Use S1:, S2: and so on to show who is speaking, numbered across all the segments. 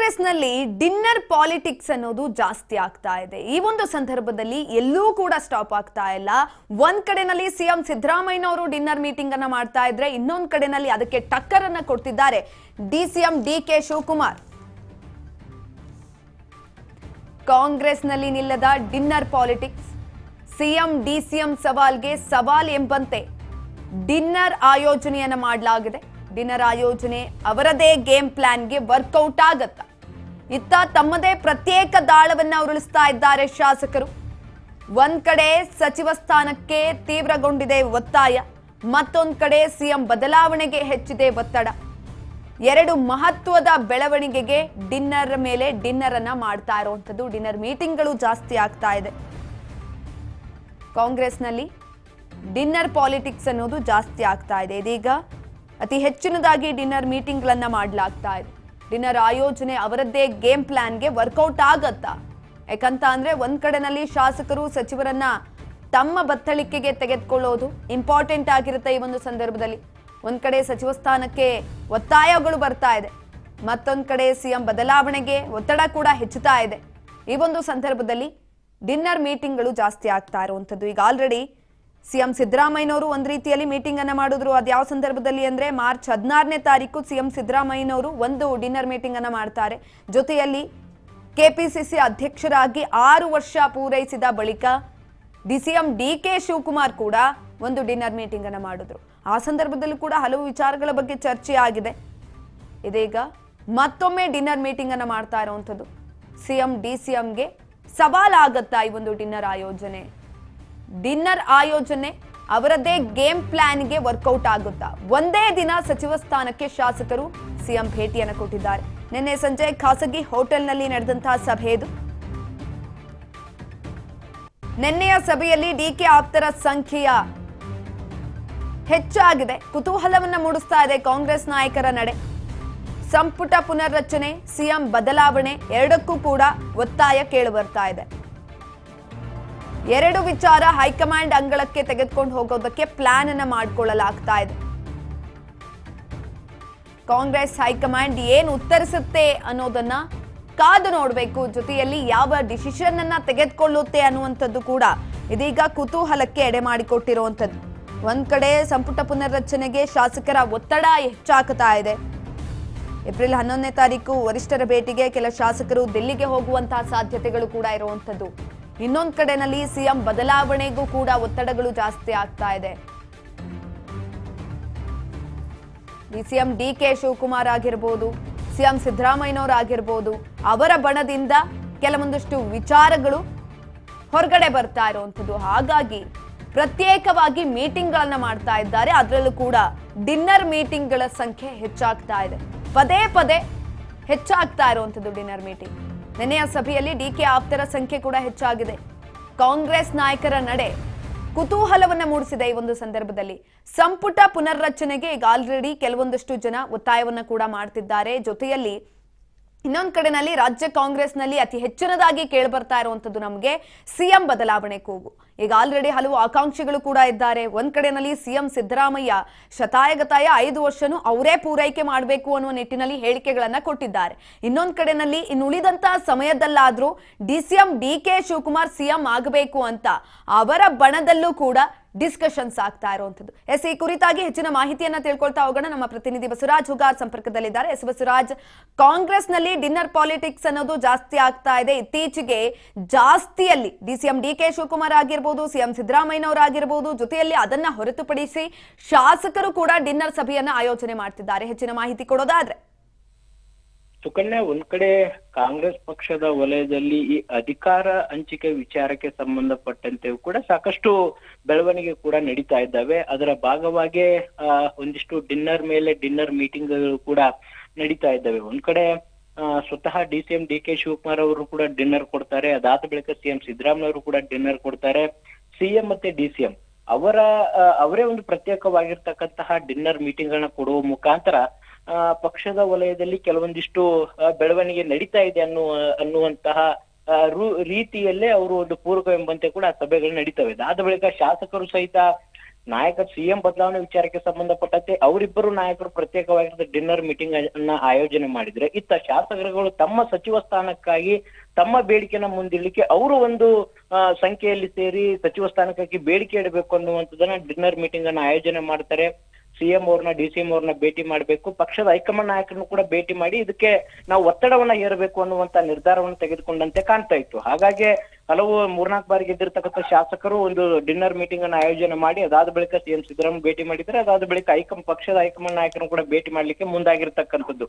S1: ಕಾಂಗ್ರೆಸ್ನಲ್ಲಿ dinner politics ಅನ್ನೋದು ಜಾಸ್ತಿ ಆಗ್ತಾ ಇದೆ. ಈ ಒಂದು ಸಂದರ್ಭದಲ್ಲಿ ಎಲ್ಲೂ ಕೂಡ ಸ್ಟಾಪ್ ಆಗ್ತಾ ಇಲ್ಲ. ಒಂದ್ ಕಡೆನಲ್ಲಿ ಸಿಎಂ ಸಿದ್ದರಾಮಯ್ಯ ಅವರು ಡಿನ್ನರ್ ಮೀಟಿಂಗ್ ಅನ್ನ ಮಾಡ್ತಾ ಇದ್ರೆ, ಇನ್ನೊಂದ್ ಕಡೆನಲ್ಲಿ ಅದಕ್ಕೆ ಟಕ್ಕರ್ ಅನ್ನ ಕೊಡ್ತಿದ್ದಾರೆ ಡಿಸಿಎಂ ಡಿಕೆ ಶಿವಕುಮಾರ್. ಕಾಂಗ್ರೆಸ್ನಲ್ಲಿ ನಿಲ್ಲದ ಡಿನ್ನರ್ ಪಾಲಿಟಿಕ್ಸ್, ಸಿಎಂ ಡಿಸಿಎಂ ಸವಾಲ್ಗೆ ಸವಾಲ್ ಎಂಬಂತೆ ಡಿನ್ನರ್ ಆಯೋಜನೆಯನ್ನ ಮಾಡಲಾಗಿದೆ. ಡಿನ್ನರ್ ಆಯೋಜನೆ ಅವರದೇ ಗೇಮ್ ಪ್ಲಾನ್ಗೆ ವರ್ಕೌಟ್ ಆಗತ್ತ. ಇತ್ತ ತಮ್ಮದೇ ಪ್ರತ್ಯೇಕ ದಾಳವನ್ನ ಉರುಳಿಸ್ತಾ ಇದ್ದಾರೆ ಶಾಸಕರು. ಒಂದ್ ಕಡೆ ಸಚಿವ ಸ್ಥಾನಕ್ಕೆ ತೀವ್ರಗೊಂಡಿದೆ ಒತ್ತಾಯ, ಮತ್ತೊಂದ್ ಕಡೆ ಸಿಎಂ ಬದಲಾವಣೆಗೆ ಹೆಚ್ಚಿದೆ ಒತ್ತಡ. ಎರಡು ಮಹತ್ವದ ಬೆಳವಣಿಗೆಗೆ ಡಿನ್ನರ್ ಮೇಲೆ ಡಿನ್ನರ್ ಅನ್ನ ಮಾಡ್ತಾ ಇರುವಂತದ್ದು. ಡಿನ್ನರ್ ಮೀಟಿಂಗ್ಗಳು ಜಾಸ್ತಿ ಆಗ್ತಾ ಇದೆ. ಕಾಂಗ್ರೆಸ್ನಲ್ಲಿ ಡಿನ್ನರ್ ಪಾಲಿಟಿಕ್ಸ್ ಅನ್ನೋದು ಜಾಸ್ತಿ ಆಗ್ತಾ ಇದೆ. ಇದೀಗ ಅತಿ ಹೆಚ್ಚಿನದಾಗಿ ಡಿನ್ನರ್ ಮೀಟಿಂಗ್ಗಳನ್ನ ಮಾಡಲಾಗ್ತಾ ಇದೆ. ಡಿನ್ನರ್ ಆಯೋಜನೆ ಅವರದ್ದೇ ಗೇಮ್ ಪ್ಲಾನ್ಗೆ ವರ್ಕೌಟ್ ಆಗತ್ತಾ? ಯಾಕಂತ ಅಂದ್ರೆ ಒಂದ್ ಕಡೆನಲ್ಲಿ ಶಾಸಕರು ಸಚಿವರನ್ನ ತಮ್ಮ ಬತ್ತಳಿಕೆಗೆ ತೆಗೆದುಕೊಳ್ಳೋದು ಇಂಪಾರ್ಟೆಂಟ್ ಆಗಿರುತ್ತೆ. ಈ ಒಂದು ಸಂದರ್ಭದಲ್ಲಿ ಒಂದ್ ಕಡೆ ಸಚಿವ ಸ್ಥಾನಕ್ಕೆ ಒತ್ತಾಯಗಳು ಬರ್ತಾ ಇದೆ, ಮತ್ತೊಂದ್ ಕಡೆ ಸಿಎಂ ಬದಲಾವಣೆಗೆ ಒತ್ತಡ ಕೂಡ ಹೆಚ್ಚುತ್ತಾ ಇದೆ. ಈ ಒಂದು ಸಂದರ್ಭದಲ್ಲಿ ಡಿನ್ನರ್ ಮೀಟಿಂಗ್ಗಳು ಜಾಸ್ತಿ ಆಗ್ತಾ ಇರುವಂತದ್ದು. ಈಗ ಆಲ್ರೆಡಿ ಸಿಎಂ ಸಿದ್ದರಾಮಯ್ಯನವರು ಒಂದ್ ರೀತಿಯಲ್ಲಿ ಮೀಟಿಂಗ್ ಅನ್ನ ಮಾಡಿದ್ರು. ಅದ್ ಯಾವ ಸಂದರ್ಭದಲ್ಲಿ ಅಂದ್ರೆ ಮಾರ್ಚ್ 16ನೇ ತಾರೀಕು ಸಿಎಂ ಸಿದ್ದರಾಮಯ್ಯನವರು ಒಂದು ಡಿನ್ನರ್ ಮೀಟಿಂಗ್ ಅನ್ನ ಮಾಡ್ತಾರೆ. ಜೊತೆಯಲ್ಲಿ ಕೆಪಿಸಿಸಿ ಅಧ್ಯಕ್ಷರಾಗಿ 6 ವರ್ಷ ಪೂರೈಸಿದ ಬಳಿಕ ಡಿಸಿಎಂ ಡಿಕೆ ಶಿವಕುಮಾರ್ ಕೂಡ ಒಂದು ಡಿನ್ನರ್ ಮೀಟಿಂಗ್ ಅನ್ನ ಮಾಡಿದ್ರು. ಆ ಸಂದರ್ಭದಲ್ಲೂ ಕೂಡ ಹಲವು ವಿಚಾರಗಳ ಬಗ್ಗೆ ಚರ್ಚೆ ಆಗಿದೆ. ಇದೀಗ ಮತ್ತೊಮ್ಮೆ ಡಿನ್ನರ್ ಮೀಟಿಂಗ್ ಅನ್ನ ಮಾಡ್ತಾ ಇರುವಂತದ್ದು. ಸಿಎಂ ಡಿಸಿಎಂಗೆ ಸವಾಲಾಗತ್ತಾ ಈ ಒಂದು ಡಿನ್ನರ್ ಆಯೋಜನೆ? ಡಿನ್ನರ್ ಆಯೋಜನೆ ಅವರದ್ದೇ ಗೇಮ್ ಪ್ಲಾನ್ಗೆ ವರ್ಕೌಟ್ ಆಗುತ್ತಾ? ಒಂದೇ ದಿನ ಸಚಿವ ಸ್ಥಾನಕ್ಕೆ ಶಾಸಕರು ಸಿಎಂ ಭೇಟಿಯನ್ನು ಕೊಟ್ಟಿದ್ದಾರೆ. ನಿನ್ನೆ ಸಂಜೆ ಖಾಸಗಿ ಹೋಟೆಲ್ನಲ್ಲಿ ನಡೆದಂತಹ ಸಭೆ ಇದು. ನಿನ್ನೆಯ ಸಭೆಯಲ್ಲಿ ಡಿಕೆ ಆಪ್ತರ ಸಂಖ್ಯೆಯ ಹೆಚ್ಚಾಗಿದೆ. ಕುತೂಹಲವನ್ನ ಮೂಡಿಸ್ತಾ ಇದೆ ಕಾಂಗ್ರೆಸ್ ನಾಯಕರ ನಡೆ. ಸಂಪುಟ ಪುನರ್ರಚನೆ, ಸಿಎಂ ಬದಲಾವಣೆ ಎರಡಕ್ಕೂ ಕೂಡ ಒತ್ತಾಯ ಕೇಳಿ ಬರ್ತಾ ಇದೆ. ಎರಡು ವಿಚಾರ ಹೈಕಮಾಂಡ್ ಅಂಗಳಕ್ಕೆ ತೆಗೆದುಕೊಂಡು ಹೋಗೋದಕ್ಕೆ ಪ್ಲಾನ್ ಅನ್ನ ಮಾಡಿಕೊಳ್ಳಲಾಗ್ತಾ ಇದೆ. ಕಾಂಗ್ರೆಸ್ ಹೈಕಮಾಂಡ್ ಏನು ಉತ್ತರಿಸುತ್ತೆ ಅನ್ನೋದನ್ನ ಕಾದು ನೋಡಬೇಕು. ಜೊತೆಯಲ್ಲಿ ಯಾವ ಡಿಸಿಷನ್ ಅನ್ನ ತೆಗೆದುಕೊಳ್ಳುತ್ತೆ ಅನ್ನುವಂಥದ್ದು ಕೂಡ ಇದೀಗ ಕುತೂಹಲಕ್ಕೆ ಎಡೆ ಮಾಡಿಕೊಟ್ಟಿರುವಂಥದ್ದು. ಒಂದ್ ಕಡೆ ಸಂಪುಟ ಪುನರ್ರಚನೆಗೆ ಶಾಸಕರ ಒತ್ತಡ ಹೆಚ್ಚಾಗ್ತಾ ಇದೆ. ಏಪ್ರಿಲ್ 11ನೇ ತಾರೀಕು ವರಿಷ್ಠರ ಭೇಟಿಗೆ ಕೆಲ ಶಾಸಕರು ದಿಲ್ಲಿಗೆ ಹೋಗುವಂತಹ ಸಾಧ್ಯತೆಗಳು ಕೂಡ ಇರುವಂಥದ್ದು. ಇನ್ನೊಂದ್ ಕಡೆನಲ್ಲಿ ಸಿಎಂ ಬದಲಾವಣೆಗೂ ಕೂಡ ಒತ್ತಡಗಳು ಜಾಸ್ತಿ ಆಗ್ತಾ ಇದೆ. ಸಿಎಂ ಡಿಕೆ ಶಿವಕುಮಾರ್ ಆಗಿರ್ಬೋದು, ಸಿಎಂ ಸಿದ್ದರಾಮಯ್ಯನವರಾಗಿರ್ಬೋದು, ಅವರ ಬಣದಿಂದ ಕೆಲವೊಂದಷ್ಟು ವಿಚಾರಗಳು ಹೊರಗಡೆ ಬರ್ತಾ ಇರುವಂಥದ್ದು. ಹಾಗಾಗಿ ಪ್ರತ್ಯೇಕವಾಗಿ ಮೀಟಿಂಗ್ಗಳನ್ನ ಮಾಡ್ತಾ ಇದ್ದಾರೆ. ಅದರಲ್ಲೂ ಕೂಡ ಡಿನ್ನರ್ ಮೀಟಿಂಗ್ಗಳ ಸಂಖ್ಯೆ ಹೆಚ್ಚಾಗ್ತಾ ಇದೆ. ಪದೇ ಪದೇ ಹೆಚ್ಚಾಗ್ತಾ ಇರುವಂಥದ್ದು ಡಿನ್ನರ್ ಮೀಟಿಂಗ್. ನಿನ್ನೆಯ ಸಭೆಯಲ್ಲಿ ಡಿಕೆ ಆಪ್ತರ ಸಂಖ್ಯೆ ಕೂಡ ಹೆಚ್ಚಾಗಿದೆ. ಕಾಂಗ್ರೆಸ್ ನಾಯಕರ ನಡೆ ಕುತೂಹಲವನ್ನ ಮೂಡಿಸಿದೆ. ಈ ಒಂದು ಸಂದರ್ಭದಲ್ಲಿ ಸಂಪುಟ ಪುನರ್ರಚನೆಗೆ ಈಗ ಆಲ್ರೆಡಿ ಕೆಲವೊಂದಷ್ಟು ಜನ ಒತ್ತಾಯವನ್ನ ಕೂಡ ಮಾಡ್ತಿದ್ದಾರೆ. ಜೊತೆಯಲ್ಲಿ ಇನ್ನೊಂದ್ ಕಡೆನಲ್ಲಿ ರಾಜ್ಯ ಕಾಂಗ್ರೆಸ್ನಲ್ಲಿ ಅತಿ ಹೆಚ್ಚಿನದಾಗಿ ಕೇಳಿಬರ್ತಾ ಇರುವಂತದ್ದು ನಮಗೆ ಸಿಎಂ ಬದಲಾವಣೆ ಕೂಗು. ಈಗ ಆಲ್ರೆಡಿ ಹಲವು ಆಕಾಂಕ್ಷಿಗಳು ಕೂಡ ಇದ್ದಾರೆ. ಒಂದ್ ಕಡೆನಲ್ಲಿ ಸಿಎಂ ಸಿದ್ದರಾಮಯ್ಯ ಶತಾಯಗತಾಯ 5 ವರ್ಷನೂ ಅವರೇ ಪೂರೈಕೆ ಮಾಡಬೇಕು ಅನ್ನುವ ನಿಟ್ಟಿನಲ್ಲಿ ಹೇಳಿಕೆಗಳನ್ನ ಕೊಟ್ಟಿದ್ದಾರೆ. ಇನ್ನೊಂದ್ ಕಡೆನಲ್ಲಿ ಇನ್ನುಳಿದಂತಹ ಸಮಯದಲ್ಲಾದ್ರೂ ಡಿಸಿಎಂ ಡಿಕೆ ಶಿವಕುಮಾರ್ ಸಿಎಂ ಆಗಬೇಕು ಅಂತ ಅವರ ಬಣದಲ್ಲೂ ಕೂಡ ಡಿಸ್ಕಷನ್ಸ್ ಆಗ್ತಾ ಇರುವಂತದ್ದು. ಈ ಕುರಿತಾಗಿ ಹೆಚ್ಚಿನ ಮಾಹಿತಿಯನ್ನ ತಿಳ್ಕೊಳ್ತಾ ಹೋಗೋಣ. ನಮ್ಮ ಪ್ರತಿನಿಧಿ ಬಸವರಾಜ್ ಹುಗಾರ್ ಸಂಪರ್ಕದಲ್ಲಿದ್ದಾರೆ. ಬಸವರಾಜ್, ಕಾಂಗ್ರೆಸ್ ನಲ್ಲಿ ಡಿನ್ನರ್ ಪಾಲಿಟಿಕ್ಸ್ ಅನ್ನೋದು ಜಾಸ್ತಿ ಆಗ್ತಾ ಇದೆ. ಇತ್ತೀಚೆಗೆ ಜಾಸ್ತಿಯಲ್ಲಿ ಡಿಸಿಎಂ ಡಿಕೆ ಶಿವಕುಮಾರ್ ಆಗಿರ್ಬೋದು, ಸಿಎಂ ಸಿದ್ದರಾಮಯ್ಯನವರಾಗಿರ್ಬೋದು, ಜೊತೆಯಲ್ಲಿ ಅದನ್ನ ಹೊರತುಪಡಿಸಿ ಶಾಸಕರು ಕೂಡ ಡಿನ್ನರ್ ಸಭೆಯನ್ನ ಆಯೋಜನೆ ಮಾಡ್ತಿದ್ದಾರೆ. ಹೆಚ್ಚಿನ ಮಾಹಿತಿ ಕೊಡೋದಾದ್ರೆ?
S2: ಸುಕನ್ಯಾ, ಒಂದ್ ಕಡೆ ಕಾಂಗ್ರೆಸ್ ಪಕ್ಷದ ವಲಯದಲ್ಲಿ ಈ ಅಧಿಕಾರ ಹಂಚಿಕೆ ವಿಚಾರಕ್ಕೆ ಸಂಬಂಧಪಟ್ಟಂತೆ ಕೂಡ ಸಾಕಷ್ಟು ಬೆಳವಣಿಗೆ ಕೂಡ ನಡೀತಾ ಇದ್ದಾವೆ. ಅದರ ಭಾಗವಾಗಿ ಒಂದಿಷ್ಟು ಡಿನ್ನರ್ ಮೇಲೆ ಡಿನ್ನರ್ ಮೀಟಿಂಗ್ಗಳು ಕೂಡ ನಡೀತಾ ಇದ್ದಾವೆ. ಒಂದ್ ಕಡೆ ಸ್ವತಃ ಡಿಸಿಎಂ ಡಿಕೆ ಶಿವಕುಮಾರ್ ಅವರು ಕೂಡ ಡಿನ್ನರ್ ಕೊಡ್ತಾರೆ. ಅದಾದ ಬಳಿಕ ಸಿಎಂ ಸಿದ್ದರಾಮಯ್ಯ ಅವರು ಕೂಡ ಡಿನ್ನರ್ ಕೊಡ್ತಾರೆ. ಸಿಎಂ ಮತ್ತೆ ಡಿಸಿಎಂ ಅವರೇ ಒಂದು ಪ್ರತ್ಯೇಕವಾಗಿರ್ತಕ್ಕಂತಹ ಡಿನ್ನರ್ ಮೀಟಿಂಗ್ ಗಳನ್ನ ಕೊಡುವ ಮುಖಾಂತರ ಪಕ್ಷದ ವಲಯದಲ್ಲಿ ಕೆಲವೊಂದಿಷ್ಟು ಬೆಳವಣಿಗೆ ನಡೀತಾ ಇದೆ ಅನ್ನುವಂತಹ ರೀತಿಯಲ್ಲೇ ಅವರು ಒಂದು ಪೂರಕವೆಂಬಂತೆ ಕೂಡ ಸಭೆಗಳು ನಡೀತವೆ. ಅದಾದ ಬಳಿಕ ಶಾಸಕರು ಸಹಿತ ಸಿಎಂ ಬದಲಾವಣೆ ವಿಚಾರಕ್ಕೆ ಸಂಬಂಧಪಟ್ಟಂತೆ ಅವರಿಬ್ಬರು ನಾಯಕರು ಪ್ರತ್ಯೇಕವಾಗಿರುವ ಡಿನ್ನರ್ ಮೀಟಿಂಗ್ ಅನ್ನ ಆಯೋಜನೆ ಮಾಡಿದ್ರೆ, ಇತ್ತ ಶಾಸಕರುಗಳು ತಮ್ಮ ಸಚಿವ ಸ್ಥಾನಕ್ಕಾಗಿ ತಮ್ಮ ಬೇಡಿಕೆನ ಮುಂದಿಡ್ಲಿಕ್ಕೆ ಅವರು ಒಂದು ಸಂಖ್ಯೆಯಲ್ಲಿ ಸೇರಿ ಸಚಿವ ಸ್ಥಾನಕ್ಕಾಗಿ ಬೇಡಿಕೆ ಇಡಬೇಕು ಅನ್ನುವಂಥದ್ದನ್ನ ಡಿನ್ನರ್ ಮೀಟಿಂಗ್ ಅನ್ನ ಆಯೋಜನೆ ಮಾಡ್ತಾರೆ. ಸಿಎಂ ಅವ್ರನ್ನ ಡಿಸಿಎಂ ಅವ್ರನ್ನ ಭೇಟಿ ಮಾಡಬೇಕು, ಪಕ್ಷದ ಹೈಕಮಾಂಡ್ ನಾಯಕರನ್ನು ಕೂಡ ಭೇಟಿ ಮಾಡಿ ಇದಕ್ಕೆ ನಾವು ಒತ್ತಡವನ್ನ ಹೇರಬೇಕು ಅನ್ನುವಂತ ನಿರ್ಧಾರವನ್ನು ತೆಗೆದುಕೊಂಡಂತೆ ಕಾಣ್ತಾ ಇತ್ತು. ಹಾಗಾಗಿ ಹಲವು 3-4 ಬಾರಿ ಗೆದ್ದಿರ್ತಕ್ಕಂಥ ಶಾಸಕರು ಒಂದು ಡಿನ್ನರ್ ಮೀಟಿಂಗ್ ಅನ್ನ ಆಯೋಜನೆ ಮಾಡಿ ಅದಾದ ಬಳಿಕ ಸಿಎಂ ಸಿದ್ದರಾಮಯ್ಯ ಭೇಟಿ ಮಾಡಿದ್ದಾರೆ. ಅದಾದ ಬಳಿಕ ಪಕ್ಷದ ಹೈಕಮಾಂಡ್ ನಾಯಕರನ್ನು ಕೂಡ ಭೇಟಿ ಮಾಡ್ಲಿಕ್ಕೆ ಮುಂದಾಗಿರ್ತಕ್ಕಂಥದ್ದು.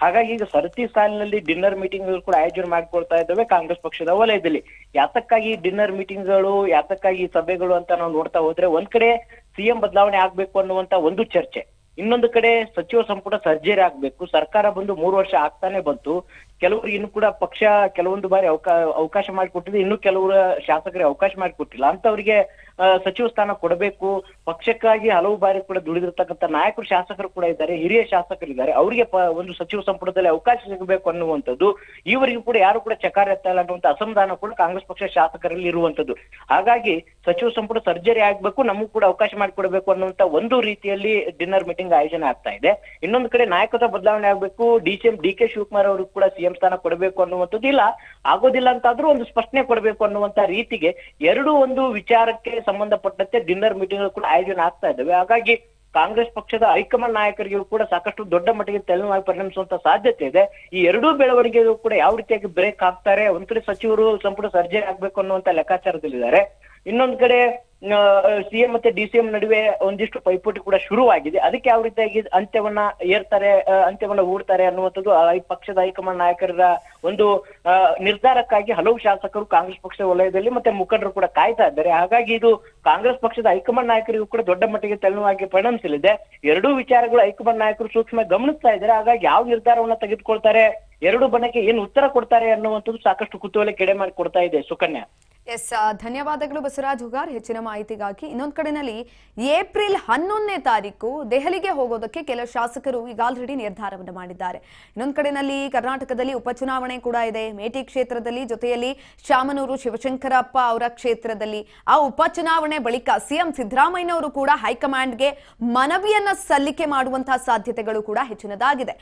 S2: ಹಾಗಾಗಿ ಈಗ ಸರತಿ ಸಾಲಿನಲ್ಲಿ ಡಿನ್ನರ್ ಮೀಟಿಂಗ್ ಕೂಡ ಆಯೋಜನೆ ಮಾಡಿಕೊಳ್ತಾ ಇದ್ದಾವೆ ಕಾಂಗ್ರೆಸ್ ಪಕ್ಷದ ವಲಯದಲ್ಲಿ. ಯಾತಕ್ಕಾಗಿ ಡಿನ್ನರ್ ಮೀಟಿಂಗ್ಗಳು, ಯಾತಕ್ಕಾಗಿ ಸಭೆಗಳು ಅಂತ ನಾವು ನೋಡ್ತಾ ಹೋದ್ರೆ, ಒಂದ್ ಕಡೆ ಸಿಎಂ ಬದಲಾವಣೆ ಆಗ್ಬೇಕು ಅನ್ನುವಂತ ಒಂದು ಚರ್ಚೆ, ಇನ್ನೊಂದು ಕಡೆ ಸಚಿವ ಸಂಪುಟ ಸರ್ಜರಿ ಆಗ್ಬೇಕು. ಸರ್ಕಾರ ಬಂದು 3 ವರ್ಷ ಆಗ್ತಾನೆ ಬಂತು. ಕೆಲವರಿಗೆ ಇನ್ನು ಕೂಡ ಪಕ್ಷ ಕೆಲವೊಂದು ಬಾರಿ ಅವಕಾಶ ಮಾಡಿಕೊಟ್ಟಿದೆ, ಇನ್ನು ಕೆಲವರು ಶಾಸಕರಿಗೆ ಅವಕಾಶ ಮಾಡಿಕೊಟ್ಟಿಲ್ಲ. ಅಂತವರಿಗೆ ಸಚಿವ ಸ್ಥಾನ ಕೊಡಬೇಕು. ಪಕ್ಷಕ್ಕಾಗಿ ಹಲವು ಬಾರಿ ಕೂಡ ದುಡಿದಿರ್ತಕ್ಕಂಥ ನಾಯಕರು ಶಾಸಕರು ಕೂಡ ಇದ್ದಾರೆ, ಹಿರಿಯ ಶಾಸಕರಿದ್ದಾರೆ. ಅವರಿಗೆ ಒಂದು ಸಚಿವ ಸಂಪುಟದಲ್ಲಿ ಅವಕಾಶ ಸಿಗಬೇಕು ಅನ್ನುವಂಥದ್ದು ಈವರೆಗೂ ಕೂಡ ಯಾರು ಕೂಡ ಚಕಾರ ಎತ್ತಾ ಇಲ್ಲ ಅನ್ನುವಂಥ ಅಸಮಾಧಾನ ಕೂಡ ಕಾಂಗ್ರೆಸ್ ಪಕ್ಷ ಶಾಸಕರಲ್ಲಿ ಇರುವಂತದ್ದು. ಹಾಗಾಗಿ ಸಚಿವ ಸಂಪುಟ ಸರ್ಜರಿ ಆಗ್ಬೇಕು, ನಮಗೂ ಕೂಡ ಅವಕಾಶ ಮಾಡಿಕೊಡ್ಬೇಕು ಅನ್ನುವಂತ ಒಂದು ರೀತಿಯಲ್ಲಿ ಡಿನ್ನರ್ ಮೀಟಿಂಗ್ ಆಯೋಜನೆ ಆಗ್ತಾ ಇದೆ. ಇನ್ನೊಂದು ಕಡೆ ನಾಯಕತ್ವ ಬದಲಾವಣೆ ಆಗ್ಬೇಕು, ಡಿ.ಕೆ. ಶಿವಕುಮಾರ್ ಅವರು ಕೂಡ ಸಿಎಂ ಸ್ಥಾನ ಕೊಡಬೇಕು ಅನ್ನುವಂಥದ್ದು ಇಲ್ಲ, ಆಗೋದಿಲ್ಲ ಅಂತಾದ್ರೂ ಒಂದು ಸ್ಪಷ್ಟನೆ ಕೊಡಬೇಕು ಅನ್ನುವಂತ ರೀತಿಗೆ ಎರಡೂ ಒಂದು ವಿಚಾರಕ್ಕೆ ಸಂಬಂಧಪಟ್ಟಂತೆ ಡಿನ್ನರ್ ಮೀಟಿಂಗ್ ಕೂಡ ಆಯೋಜನೆ ಆಗ್ತಾ ಇದ್ದಾವೆ. ಹಾಗಾಗಿ ಕಾಂಗ್ರೆಸ್ ಪಕ್ಷದ ಹೈಕಮಾಂಡ್ ನಾಯಕರಿಗೂ ಕೂಡ ಸಾಕಷ್ಟು ದೊಡ್ಡ ಮಟ್ಟಿಗೆ ತಲೆನೋವಾಗಿ ಪರಿಣಮಿಸುವಂತ ಸಾಧ್ಯತೆ ಇದೆ. ಈ ಎರಡೂ ಬೆಳವಣಿಗೆಗೂ ಕೂಡ ಯಾವ ರೀತಿಯಾಗಿ ಬ್ರೇಕ್ ಹಾಕ್ತಾರೆ, ಒಂದ್ ಕಡೆ ಸಚಿವರು ಸಂಪುಟ ಸರ್ಜರಿ ಆಗ್ಬೇಕು ಅನ್ನುವಂತ ಲೆಕ್ಕಾಚಾರದಲ್ಲಿದ್ದಾರೆ, ಇನ್ನೊಂದ್ ಕಡೆ ಸಿಎಂ ಮತ್ತೆ ಡಿಸಿಎಂ ನಡುವೆ ಒಂದಿಷ್ಟು ಪೈಪೋಟಿ ಕೂಡ ಶುರುವಾಗಿದೆ. ಅದಕ್ಕೆ ಯಾವ ರೀತಿಯಾಗಿ ಅಂತ್ಯವನ್ನ ಹೂಡ್ತಾರೆ ಅನ್ನುವಂಥದ್ದು ಪಕ್ಷದ ಹೈಕಮಾಂಡ್ ನಾಯಕರ ಒಂದು ನಿರ್ಧಾರಕ್ಕಾಗಿ ಹಲವು ಶಾಸಕರು ಕಾಂಗ್ರೆಸ್ ಪಕ್ಷದ ವಲಯದಲ್ಲಿ ಮತ್ತೆ ಮುಖಂಡರು ಕೂಡ ಕಾಯ್ತಾ ಇದ್ದಾರೆ. ಹಾಗಾಗಿ ಇದು ಕಾಂಗ್ರೆಸ್ ಪಕ್ಷದ ಹೈಕಮಾಂಡ್ ನಾಯಕರಿಗೂ ಕೂಡ ದೊಡ್ಡ ಮಟ್ಟಿಗೆ ತಲೆನೋವಾಗಿ ಪರಿಣಮಿಸಲಿದೆ. ಎರಡೂ ವಿಚಾರಗಳು ಹೈಕಮಾಂಡ್ ನಾಯಕರು ಸೂಕ್ಷ್ಮ ಗಮನಿಸ್ತಾ ಇದ್ದಾರೆ. ಹಾಗಾಗಿ ಯಾವ ನಿರ್ಧಾರವನ್ನ ತೆಗೆದುಕೊಳ್ತಾರೆ, ಎರಡು ಬಣಕ್ಕೆ ಏನು ಉತ್ತರ ಕೊಡ್ತಾರೆ ಅನ್ನುವಂಥದ್ದು ಸಾಕಷ್ಟು ಕುತೂಹಲ ಕೆಡೆ ಮಾಡಿ ಕೊಡ್ತಾ ಇದೆ. ಸುಕನ್ಯಾ.
S1: ಎಸ್, ಧನ್ಯವಾದಗಳು ಬಸವರಾಜ್ ಹುಗಾರ್ ಹೆಚ್ಚಿನ ಮಾಹಿತಿಗಾಗಿ. ಇನ್ನೊಂದು ಕಡೆನಲ್ಲಿ ಏಪ್ರಿಲ್ 11ನೇ ತಾರೀಕು ದೆಹಲಿಗೆ ಹೋಗೋದಕ್ಕೆ ಕೆಲ ಶಾಸಕರು ಈಗ ಆಲ್ರೆಡಿ ನಿರ್ಧಾರವನ್ನು ಮಾಡಿದ್ದಾರೆ. ಇನ್ನೊಂದು ಕಡೆನಲ್ಲಿ ಕರ್ನಾಟಕದಲ್ಲಿ ಉಪಚುನಾವಣೆ ಕೂಡ ಇದೆ, ಮೇಟಿ ಕ್ಷೇತ್ರದಲ್ಲಿ, ಜೊತೆಯಲ್ಲಿ ಶಾಮನೂರು ಶಿವಶಂಕರಪ್ಪ ಅವರ ಕ್ಷೇತ್ರದಲ್ಲಿ. ಆ ಉಪಚುನಾವಣೆ ಬಳಿಕ ಸಿಎಂ ಸಿದ್ದರಾಮಯ್ಯನವರು ಕೂಡ ಹೈಕಮಾಂಡ್ಗೆ ಮನವಿಯನ್ನ ಸಲ್ಲಿಕೆ ಮಾಡುವಂತಹ ಸಾಧ್ಯತೆಗಳು ಕೂಡ ಹೆಚ್ಚಿನದಾಗಿದೆ.